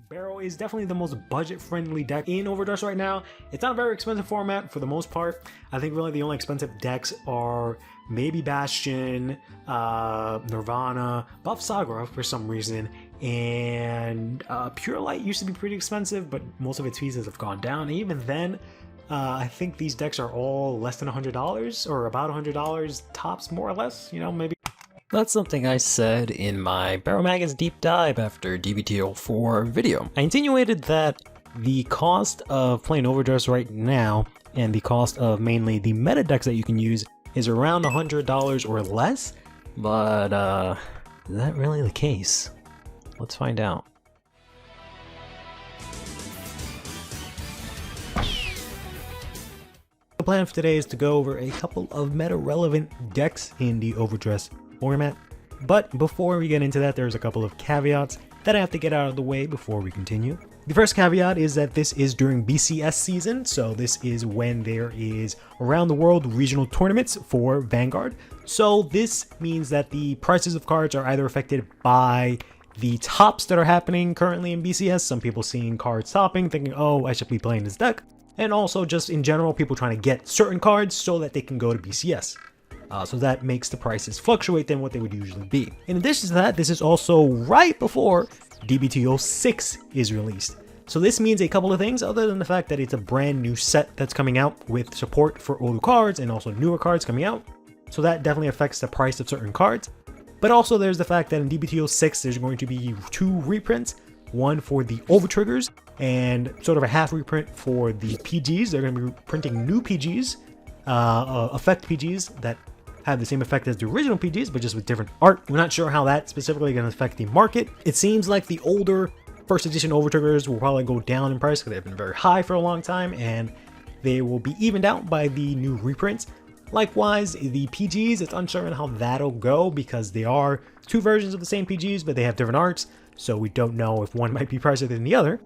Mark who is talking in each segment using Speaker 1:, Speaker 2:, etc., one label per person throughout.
Speaker 1: Barrow is definitely the most budget-friendly deck in Overdress right now. It's not a very expensive format for the most part. I think really the only expensive decks are maybe Bastion, Nirvana, Bavsarga for some reason, and Purelight used to be pretty expensive, but most of its pieces have gone down. And even then, I think these decks are all less than $100 or about $100 tops, more or less, you know, maybe.
Speaker 2: That's something I said in my Barrow Maggins deep dive after DBTO4 video. I insinuated that the cost of playing Overdress right now and the cost of mainly the meta decks that you can use is around $100 or less, but is that really the case? Let's find out.
Speaker 1: The plan for today is to go over a couple of meta-relevant decks in the Overdress format, but before we get into that, there's a couple of caveats that I have to get out of the way before we continue. The first caveat is that this is during BCS season, so this is when there is around the world regional tournaments for Vanguard. So this means that the prices of cards are either affected by the tops that are happening currently in BCS, some people seeing cards topping, thinking, oh, I should be playing this deck, and also just in general, people trying to get certain cards so that they can go to BCS. So that makes the prices fluctuate than what they would usually be. In addition to that, this is also right before DBTO 6 is released. So this means a couple of things other than the fact that it's a brand new set that's coming out with support for older cards and also newer cards coming out. So that definitely affects the price of certain cards. But also there's the fact that in DBTO 6 there's going to be 2 reprints, one for the over triggers and sort of a half reprint for the PGs. They're going to be printing new PGs, effect PGs that have the same effect as the original PGs, but just with different art. We're not sure how that's specifically going to affect the market. It seems like the older first edition overtriggers will probably go down in price because they've been very high for a long time, and they will be evened out by the new reprints. Likewise, the PGs, it's uncertain how that'll go because they are 2 versions of the same PGs, but they have different arts, so we don't know if one might be pricier than the other.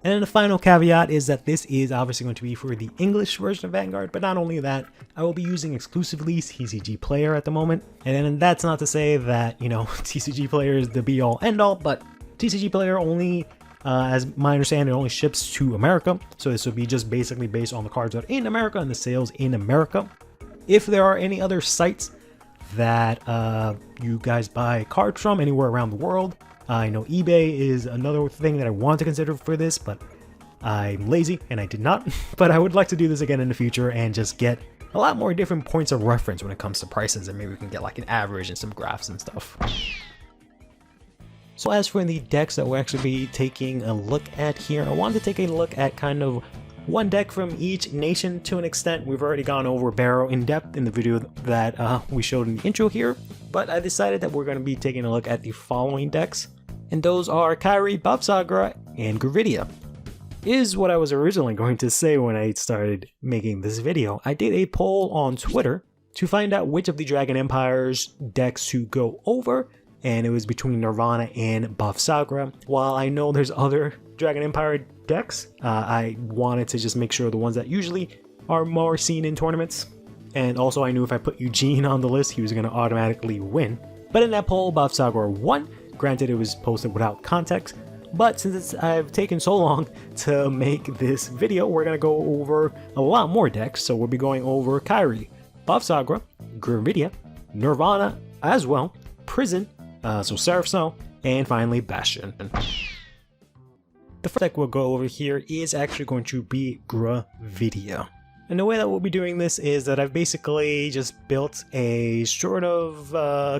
Speaker 1: And then the final caveat is that this is obviously going to be for the English version of Vanguard, but not only that, I will be using exclusively TCG Player at the moment. And then that's not to say that, you know, TCG Player is the be-all end-all, but TCG Player only, as my understanding, only ships to America. So this will be just basically based on the cards that are in America and the sales in America. If there are any other sites that you guys buy cards from anywhere around the world, I know eBay is another thing that I want to consider for this, but I'm lazy and I did not. But I would like to do this again in the future and just get a lot more different points of reference when it comes to prices, and maybe we can get like an average and some graphs and stuff. So as for the decks that we'll actually be taking a look at here, I wanted to take a look at kind of one deck from each nation to an extent. We've already gone over Barrow in depth in the video that we showed in the intro here, but I decided that we're going to be taking a look at the following decks. And those are Kairi, Bavsarga, and Gravidia. Is what I was originally going to say when I started making this video. I did a poll on Twitter to find out which of the Dragon Empire's decks to go over, and it was between Nirvana and Bavsarga. While I know there's other Dragon Empire decks, I wanted to just make sure the ones that usually are more seen in tournaments. And also I knew if I put Eugene on the list, he was going to automatically win. But in that poll, Bavsarga won. Granted, it was posted without context, but since I've taken so long to make this video, we're going to go over a lot more decks. So we'll be going over Kairi, Bavsarga, Gravidia, Nirvana as well, Prison, so Seraph Snow, and finally Bastion. The first deck we'll go over here is actually going to be Gravidia. And the way that we'll be doing this is that I've basically just built a sort of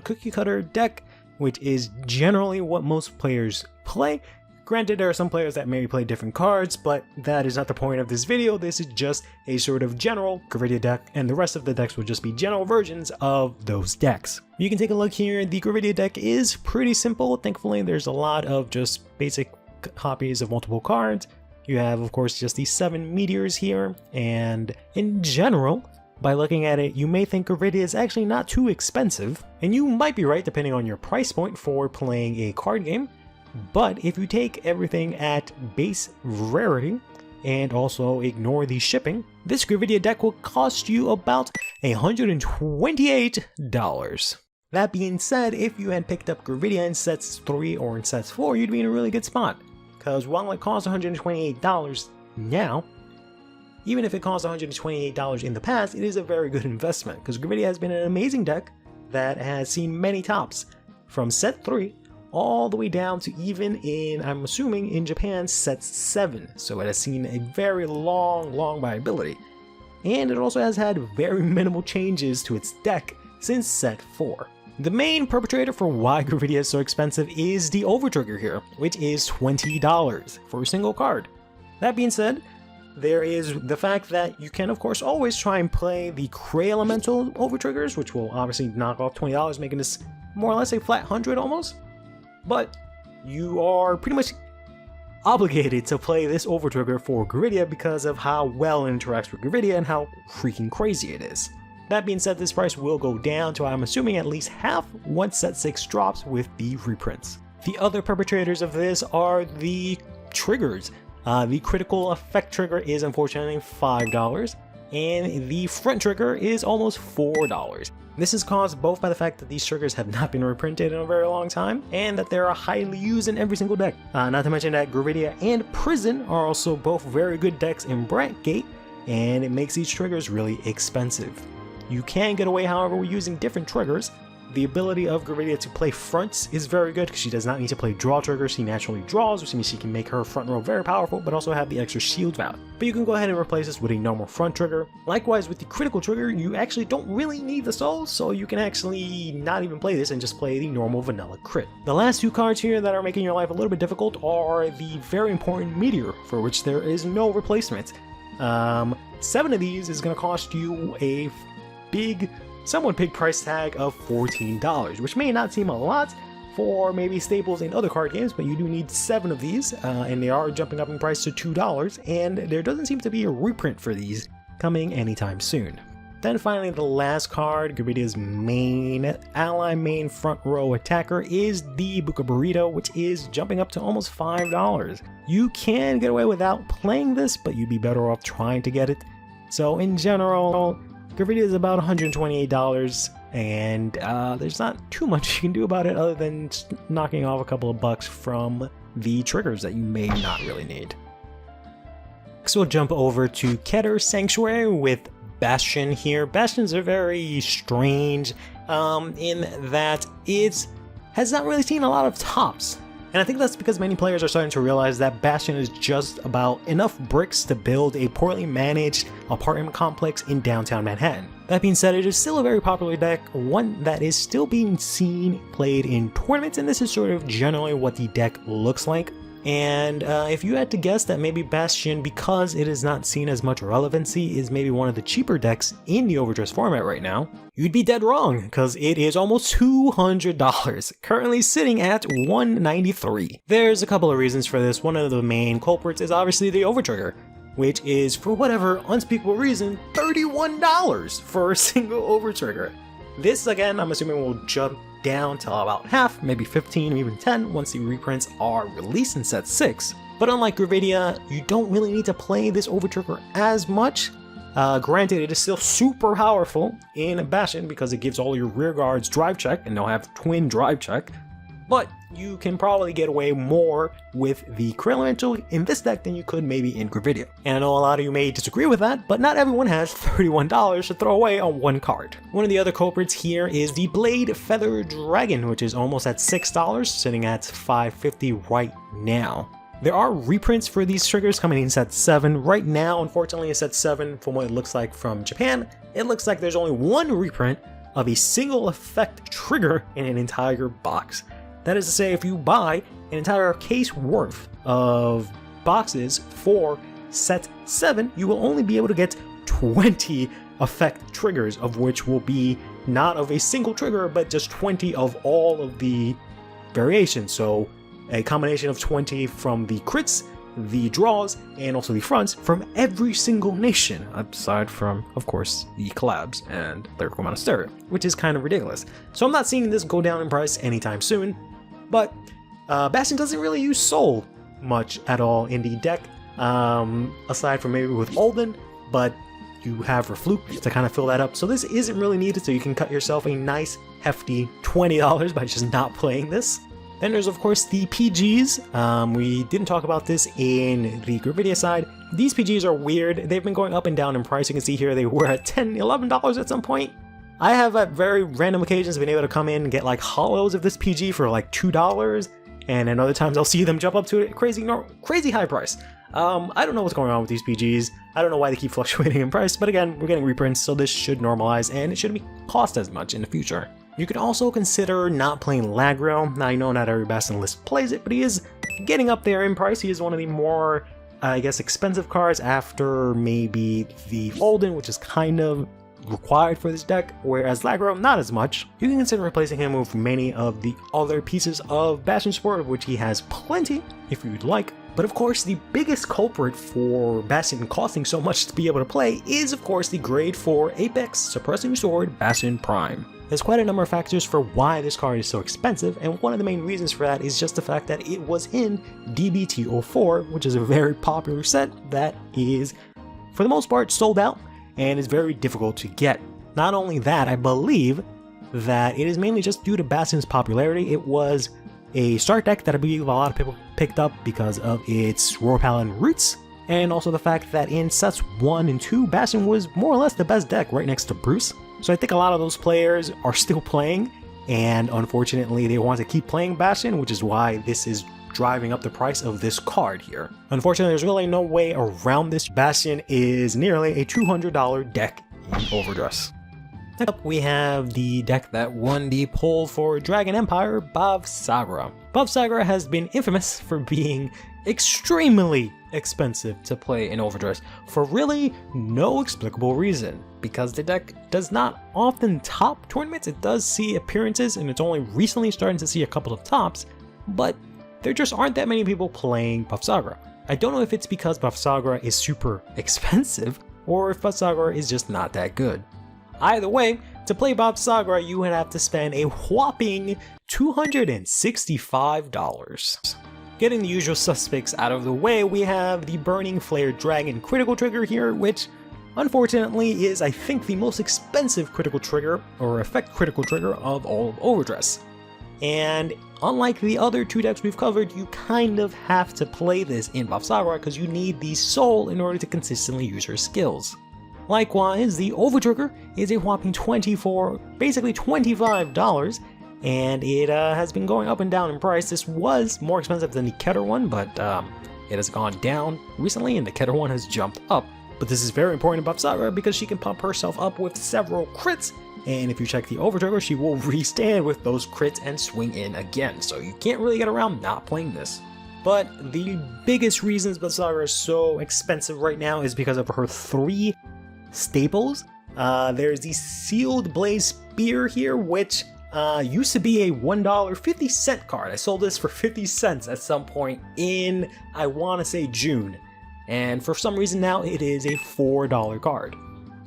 Speaker 1: cookie cutter deck, which is generally what most players play. Granted, there are some players that maybe play different cards, but that is not the point of this video. This is just a sort of general Gravidia deck, and the rest of the decks will just be general versions of those decks. You can take a look here. The Gravidia deck is pretty simple. Thankfully, there's a lot of just basic copies of multiple cards. You have, of course, just these 7 meteors here, and in general, by looking at it, you may think Gravidia is actually not too expensive, and you might be right depending on your price point for playing a card game, but if you take everything at base rarity and also ignore the shipping, this Gravidia deck will cost you about $128. That being said, if you had picked up Gravidia in sets 3 or in sets 4, you'd be in a really good spot. because while it costs $128 now, even if it costs $128 in the past, it is a very good investment, because Gravidia has been an amazing deck that has seen many tops, from set 3 all the way down to even in, I'm assuming, in Japan, set 7. So it has seen a very long viability. And it also has had very minimal changes to its deck since set 4. The main perpetrator for why Gravidia is so expensive is the Overtrigger here, which is $20 for a single card. That being said, there is the fact that you can of course always try and play the Cray Elemental Overtriggers, which will obviously knock off $20, making this more or less a flat 100 almost. But you are pretty much obligated to play this Overtrigger for Gravidia because of how well it interacts with Gravidia and how freaking crazy it is. That being said, this price will go down to, I'm assuming, at least half once set 6 drops with the reprints. The other perpetrators of this are the triggers. The critical effect trigger is unfortunately $5, and the front trigger is almost $4. This is caused both by the fact that these triggers have not been reprinted in a very long time, and that they are highly used in every single deck. Not to mention that Gravidia and Prison are also both very good decks in Brightgate, and it makes these triggers really expensive. You can get away, however, with using different triggers. The ability of Gravidia to play fronts is very good because she does not need to play draw triggers. She naturally draws, which means she can make her front row very powerful, but also have the extra shield value. But you can go ahead and replace this with a normal front trigger. Likewise, with the critical trigger, you actually don't really need the souls, so you can actually not even play this and just play the normal vanilla crit. The last 2 cards here that are making your life a little bit difficult are the very important Meteor, for which there is no replacement. 7 of these is going to cost you a somewhat big price tag of $14, which may not seem a lot for maybe staples in other card games, but you do need 7 of these, and they are jumping up in price to $2, and there doesn't seem to be a reprint for these coming anytime soon. Then finally, the last card, Gravidia's main ally, main front row attacker, is the Buka Burrito, which is jumping up to almost $5. You can get away without playing this, but you'd be better off trying to get it. So in general, Gravidia is about $128, and there's not too much you can do about it other than just knocking off a couple of bucks from the triggers that you may not really need. Next we'll jump over to Keter Sanctuary with Bastion here. Bastions are very strange in that it has not really seen a lot of tops. And I think that's because many players are starting to realize that Bastion is just about enough bricks to build a poorly managed apartment complex in downtown Manhattan. That being said, it is still a very popular deck, one that is still being seen played in tournaments, and this is sort of generally what the deck looks like. And if you had to guess that maybe Bastion, because it is not seen as much relevancy, is maybe one of the cheaper decks in the Overdress format right now, you'd be dead wrong, because it is almost $200, currently sitting at $193. There's a couple of reasons for this. One of the main culprits is obviously the Overtrigger, which is, for whatever unspeakable reason, $31 for a single Overtrigger. This, again, I'm assuming will jump down to about half, maybe 15 or even 10 once the reprints are released in set 6. But unlike Gravidia, you don't really need to play this Overtrigger as much. Granted, it is still super powerful in Bastion because it gives all your rear guards drive check, and they'll have twin drive check. But you can probably get away more with the Cray Elemental in this deck than you could maybe in Gravidia. And I know a lot of you may disagree with that, but not everyone has $31 to throw away on one card. One of the other culprits here is the Blade Feather Dragon, which is almost at $6, sitting at $5.50 right now. There are reprints for these triggers coming in set 7. Right now, unfortunately, in set 7, from what it looks like from Japan, it looks like there's only one reprint of a single effect trigger in an entire box. That is to say, if you buy an entire case worth of boxes for set 7, you will only be able to get 20 effect triggers, of which will be not of a single trigger, but just 20 of all of the variations. So a combination of 20 from the crits, the draws, and also the fronts from every single nation, aside from, of course, the collabs and Lyrical Monastery, which is kind of ridiculous. So I'm not seeing this go down in price anytime soon. But Bastion doesn't really use Soul much at all in the deck, aside from maybe with Olden, but you have Refluke to kind of fill that up, so this isn't really needed, so you can cut yourself a nice hefty $20 by just not playing this.
Speaker 2: Then there's of course the PGs. We didn't talk about this in the Gravidia side. These PGs are weird. They've been going up and down in price. You can see here they were at $10, $11 at some point. I have at very random occasions been able to come in and get like hollows of this PG for like $2, and then other times I'll see them jump up to a crazy high price. I don't know what's going on with these PGs. I don't know why they keep fluctuating in price, but again, we're getting reprints, so this should normalize and it shouldn't cost as much in the future. You can also consider not playing Lagro. Now, I know not every Bastion list plays it, but he is getting up there in price. He is one of the more, I guess, expensive cards after maybe the Olden, which is kind of required for this deck, whereas Lagro, not as much. You can consider replacing him with many of the other pieces of Bastion support, of which he has plenty, if you'd like. But of course, the biggest culprit for Bastion costing so much to be able to play is, of course, the grade 4 Apex Suppressing Sword Bastion Prime. There's quite a number of factors for why this card is so expensive, and one of the main reasons for that is just the fact that it was in DBT04, which is a very popular set that is, for the most part, sold out and is very difficult to get. Not only that, I believe that it is mainly just due to Bastion's popularity. It was a start deck that I believe a lot of people picked up because of its Royal Paladin roots, and also the fact that in sets 1 and 2, Bastion was more or less the best deck right next to Bruce. So I think a lot of those players are still playing, and unfortunately they want to keep playing Bastion, which is why this is driving up the price of this card here. Unfortunately, there's really no way around this. Bastion is nearly a $200 deck in Overdress. Next up, we have the deck that won the poll for Dragon Empire, Bavsarga. Bavsarga has been infamous for being extremely expensive to play in Overdress for really no explicable reason, because the deck does not often top tournaments. It does see appearances, and it's only recently starting to see a couple of tops, but there just aren't that many people playing Bavsarga. I don't know if it's because Bavsarga is super expensive, or if Bavsarga is just not that good. Either way, to play Bavsarga, you would have to spend a whopping $265. Getting the usual suspects out of the way, we have the Burning Flare Dragon critical trigger here, which unfortunately is, I think, the most expensive critical trigger, or effect critical trigger, of all of Overdress. And unlike the other two decks we've covered, you kind of have to play this in Bavsarga because you need the soul in order to consistently use her skills. Likewise, the Overtrigger is a whopping basically $25, and it has been going up and down in price. This was more expensive than the Keter one, but it has gone down recently, and the Keter one has jumped up. But this is very important in Bavsarga because she can pump herself up with several crits, and if you check the Overtrigger, she will restand with those crits and swing in again, so you can't really get around not playing this. But the biggest reasons Bavsarga is so expensive right now is because of her 3 staples. There's the Sealed Blaze Spear here, which used to be a $1.50 card. I sold this for 50 cents at some point in, I want to say, June. And for some reason now it is a $4 card.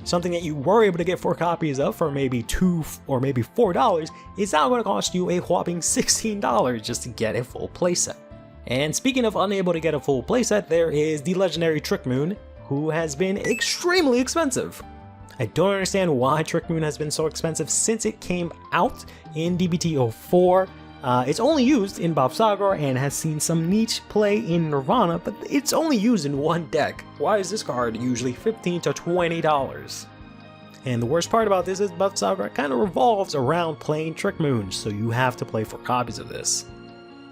Speaker 2: Something that you were able to get 4 copies of for maybe $2 or maybe $4 is now going to cost you a whopping $16 just to get a full playset. And speaking of unable to get a full playset, there is the legendary Trick Moon, who has been extremely expensive. I don't understand why Trick Moon has been so expensive since it came out in DBT04. It's only used in Bavsarga and has seen some niche play in Nirvana, but it's only used in one deck. Why is this card usually $15 to $20? And the worst part about this is Bavsarga kind of revolves around playing Trick Moon, so you have to play 4 copies of this.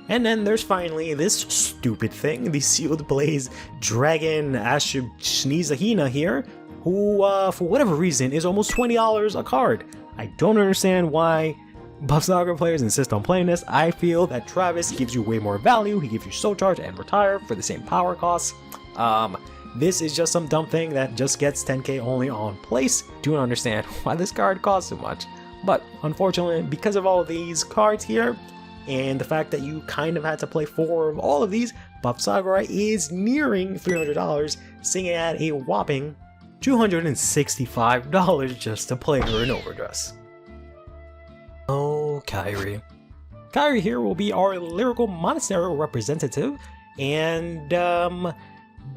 Speaker 2: And then there's finally this stupid thing, the Sealed Blaze Dragon Ashub-Shnizahina here, who, for whatever reason, is almost $20 a card. I don't understand why Bavsarga players insist on playing this. I feel that Travis gives you way more value. He gives you Soul Charge and Retire for the same power costs. This is just some dumb thing that just gets 10k only on place. Don't understand why this card costs so much. But unfortunately, because of all of these cards here, and the fact that you kind of had to play 4 of all of these, Bavsarga is nearing $300, sitting at a whopping $265 just to play her in Overdress. Oh, Kairi. Kairi here will be our Lyrical Monastery representative, and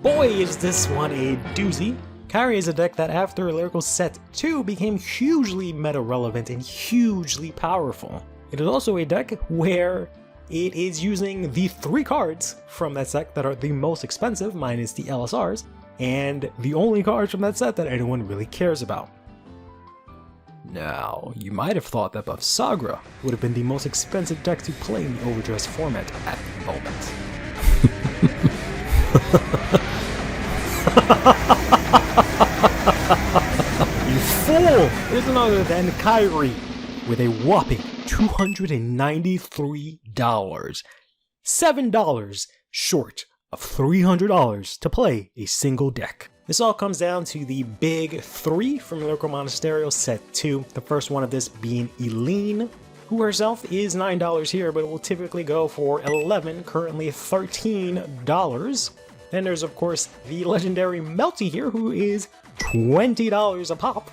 Speaker 2: boy is this one a doozy. Kairi is a deck that after Lyrical Set 2 became hugely meta relevant and hugely powerful. It is also a deck where it is using the 3 cards from that set that are the most expensive, minus the LSRs, and the only cards from that set that anyone really cares about. Now, you might have thought that Bavsarga would have been the most expensive deck to play in the Overdress format at the moment. You fool! It's none other than Kairi with a whopping $293. $7 short of $300 to play a single deck. This all comes down to the big 3 from Lyrical Monasterio Set 2. The first one of this being Eileen, who herself is $9 here, but it will typically go for $11, currently $13. Then there's of course the legendary Melty here, who is $20 a pop.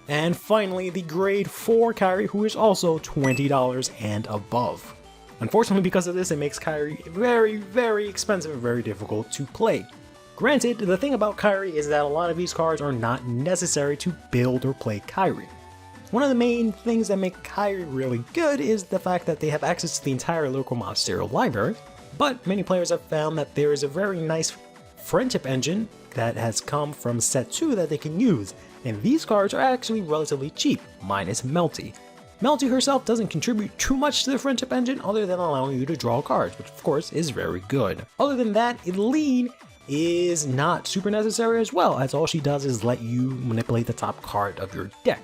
Speaker 2: And finally the grade 4 Kairi, who is also $20 and above. Unfortunately, because of this, it makes Kairi very, very expensive and very difficult to play. Granted, the thing about Kairi is that a lot of these cards are not necessary to build or play Kairi. One of the main things that make Kairi really good is the fact that they have access to the entire Lyrical Monasterio library, but many players have found that there is a very nice friendship engine that has come from Set 2 that they can use, and these cards are actually relatively cheap, minus Melty. Melty herself doesn't contribute too much to the friendship engine other than allowing you to draw cards, which of course is very good. Other than that, Eileen is not super necessary as well, as all she does is let you manipulate the top card of your deck.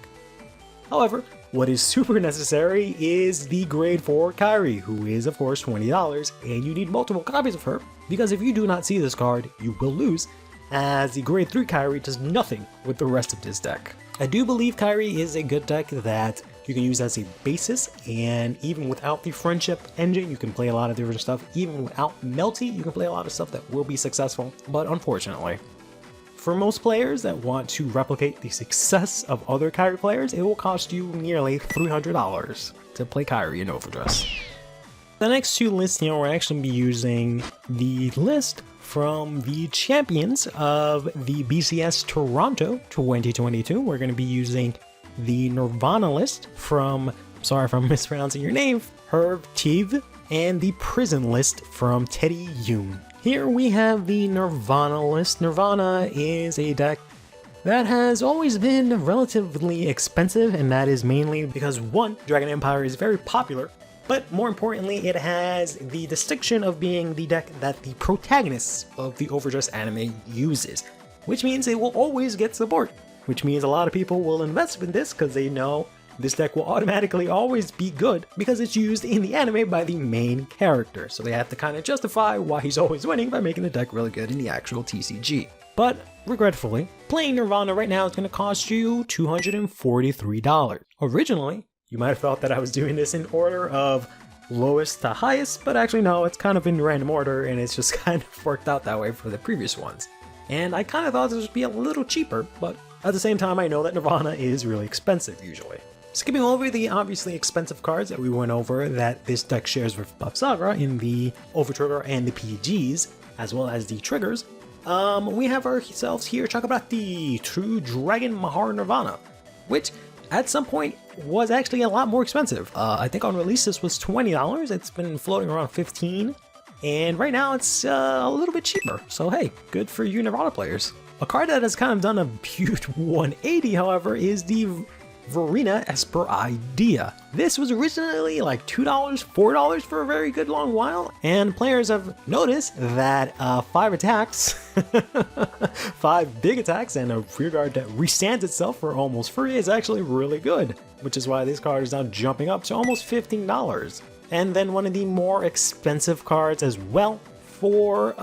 Speaker 2: However, what is super necessary is the grade 4 Kairi, who is of course $20, and you need multiple copies of her, because if you do not see this card, you will lose, as the grade 3 Kairi does nothing with the rest of this deck. I do believe Kairi is a good deck that you can use as a basis, and even without the friendship engine, you can play a lot of different stuff. Even without Melty, you can play a lot of stuff that will be successful, but unfortunately, for most players that want to replicate the success of other Kairi players, it will cost you nearly $300 to play Kairi in Overdress. The next 2 lists here, we're actually be using the list from the champions of the BCS Toronto 2022. We're going to be using the Nirvana list from, sorry if I'm mispronouncing your name, Herb Tiv, and the Prison list from Teddy Yoon. Here we have the Nirvana list. Nirvana is a deck that has always been relatively expensive, and that is mainly because 1, Dragon Empire is very popular, but more importantly, it has the distinction of being the deck that the protagonists of the Overdress anime uses, which means it will always get support, which means a lot of people will invest in this because they know this deck will automatically always be good because it's used in the anime by the main character, so they have to kind of justify why he's always winning by making the deck really good in the actual TCG. But regretfully, playing Nirvana right now is going to cost you $243. Originally, you might have thought that I was doing this in order of lowest to highest, but actually no, it's kind of in random order, and it's just kind of worked out that way for the previous ones. And I kind of thought this would be a little cheaper, but at the same time I know that Nirvana is really expensive usually. Skipping over the obviously expensive cards that we went over that this deck shares with Bavsarga in the Overtrigger and the PGs, as well as the triggers, we have ourselves here Chakrabarti, True Dragon Mahar Nirvana, which at some point was actually a lot more expensive. I think on release this was $20, it's been floating around $15, and right now it's a little bit cheaper, so hey, good for you Nirvana players. A card that has kind of done a huge 180, however, is the Verena Esper Idea. This was originally like $2, $4 for a very good long while, and players have noticed that 5 attacks, 5 big attacks, and a rear guard that restands itself for almost free is actually really good, which is why this card is now jumping up to almost $15. And then one of the more expensive cards as well for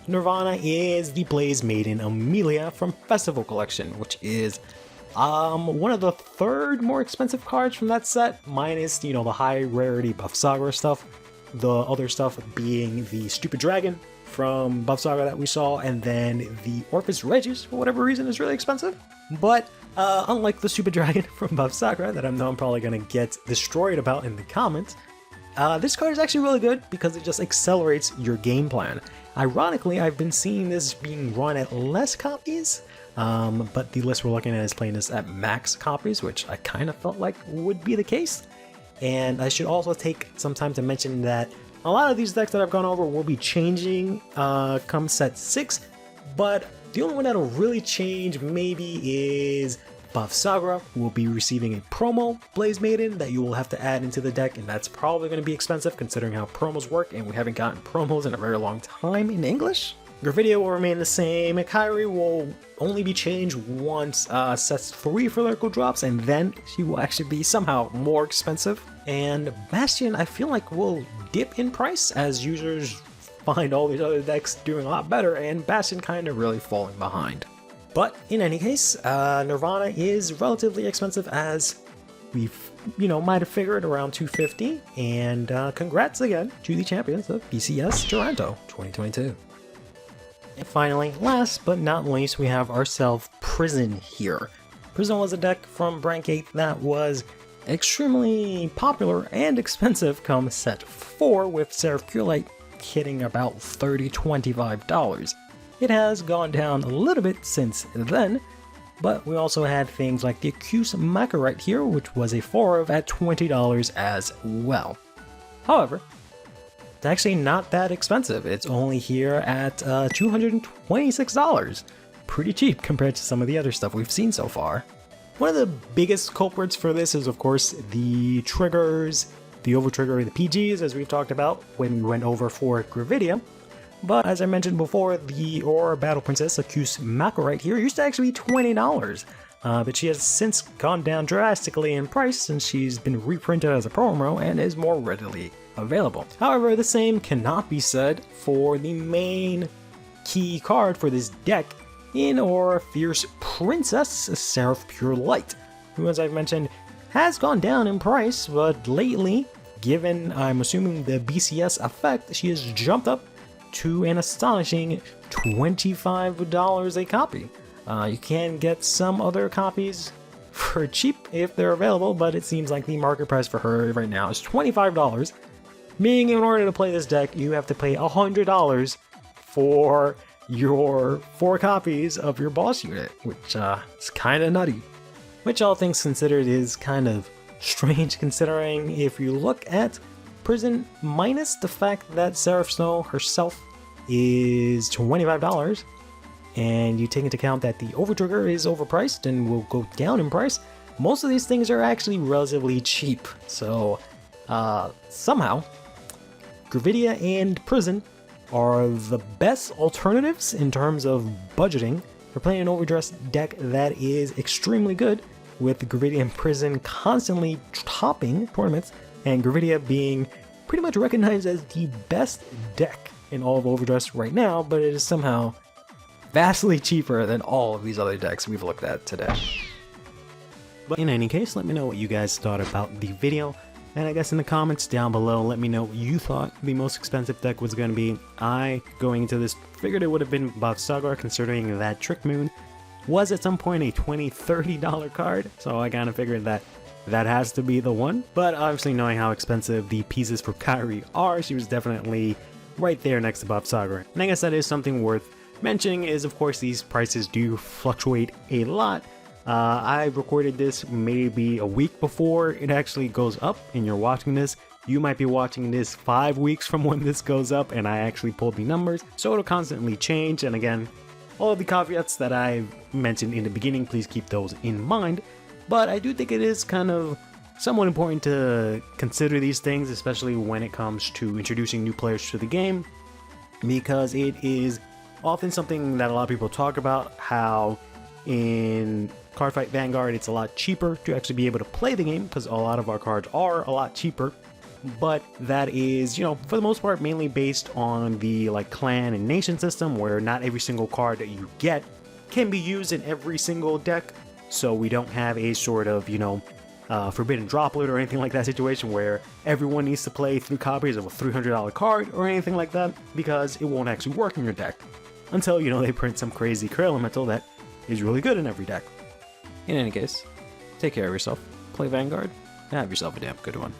Speaker 2: Nirvana is the Blaze Maiden Amelia from Festival Collection, which is one of the 3rd more expensive cards from that set, minus, you know, the high rarity Bavsarga stuff. The other stuff being the Stupid Dragon from Bavsarga that we saw, and then the Orpheus Regis, for whatever reason, is really expensive. But unlike the Stupid Dragon from Bavsarga that I know I'm probably going to get destroyed about in the comments, this card is actually really good because it just accelerates your game plan. Ironically, I've been seeing this being run at less copies, but the list we're looking at is playing this at max copies, which I kind of felt like would be the case.
Speaker 1: And I should also take some time to mention that a lot of these decks that I've gone over will be changing come set 6, but the only one that'll really change maybe is Bavsarga, who will be receiving a promo Blaze Maiden that you will have to add into the deck, and that's probably going to be expensive considering how promos work, and we haven't gotten promos in a very long time in English. Gravidia will remain the same, Kairi will only be changed once sets 3 for lyrical drops, and then she will actually be somehow more expensive. And Bastion, I feel like, will dip in price as users find all these other decks doing a lot better, and Bastion kind of really falling behind. But in any case, Nirvana is relatively expensive, as we've, might have figured, around $250. And congrats again to the champions of BCS Toronto 2022. And finally, last but not least, we have ourselves Prison here. Prison was a deck from Rank 8 that was extremely popular and expensive come set 4, with Purelight hitting about $30–$25. It has gone down a little bit since then, but we also had things like the Accused Macarite here, which was a 4 of at $20 as well. However, it's actually not that expensive. It's only here at $226. Pretty cheap compared to some of the other stuff we've seen so far. One of the biggest culprits for this is, of course, the triggers, the overtrigger, the PGs, as we've talked about when we went over for Gravidia. But as I mentioned before, the Aurora Battle Princess Accused Macarite here used to actually be $20, but she has since gone down drastically in price since she's been reprinted as a promo and is more readily available. However, the same cannot be said for the main key card for this deck in Aurora Fierce Princess Seraph Purelight, who, as I've mentioned, has gone down in price, but lately, given, I'm assuming, the BCS effect, she has jumped up to an astonishing $25 a copy. You can get some other copies for cheap if they're available, but it seems like the market price for her right now is $25, meaning in order to play this deck, you have to pay $100 for your 4 copies of your boss unit, which is kind of nutty. Which, all things considered, is kind of strange considering if you look at Prison minus the fact that Seraph Snow herself is $25, and you take into account that the Overtrigger is overpriced and will go down in price, most of these things are actually relatively cheap. So somehow, Gravidia and Prison are the best alternatives in terms of budgeting for playing an Overdress deck that is extremely good, with Gravidia and Prison constantly topping tournaments, and Gravidia being pretty much recognized as the best deck in all of Overdress right now, but it is somehow vastly cheaper than all of these other decks we've looked at today. But in any case, let me know what you guys thought about the video, and I guess in the comments down below, let me know what you thought the most expensive deck was going to be. I, going into this, figured it would have been Bavsarga, considering that Trick Moon was at some point a $20–$30 card, so I kind of figured that has to be the one. But obviously, knowing how expensive the pieces for Kairi are, she was definitely right there next to Bavsarga. And I guess that is something worth mentioning, is of course these prices do fluctuate a lot. I recorded this maybe a week before it actually goes up, and you're watching this. You might be watching this 5 weeks from when this goes up, and I actually pulled the numbers, so it'll constantly change. And again, all of the caveats that I mentioned in the beginning, please keep those in mind. But I do think it is kind of somewhat important to consider these things, especially when it comes to introducing new players to the game, because it is often something that a lot of people talk about, how in Cardfight Vanguard it's a lot cheaper to actually be able to play the game, because a lot of our cards are a lot cheaper. But that is, for the most part, mainly based on the clan and nation system, where not every single card that you get can be used in every single deck. So we don't have a sort of, forbidden droplet or anything like that situation where everyone needs to play 3 copies of a $300 card or anything like that, because it won't actually work in your deck until, they print some crazy Crit Elemental that is really good in every deck. In any case, take care of yourself, play Vanguard, and have yourself a damn good one.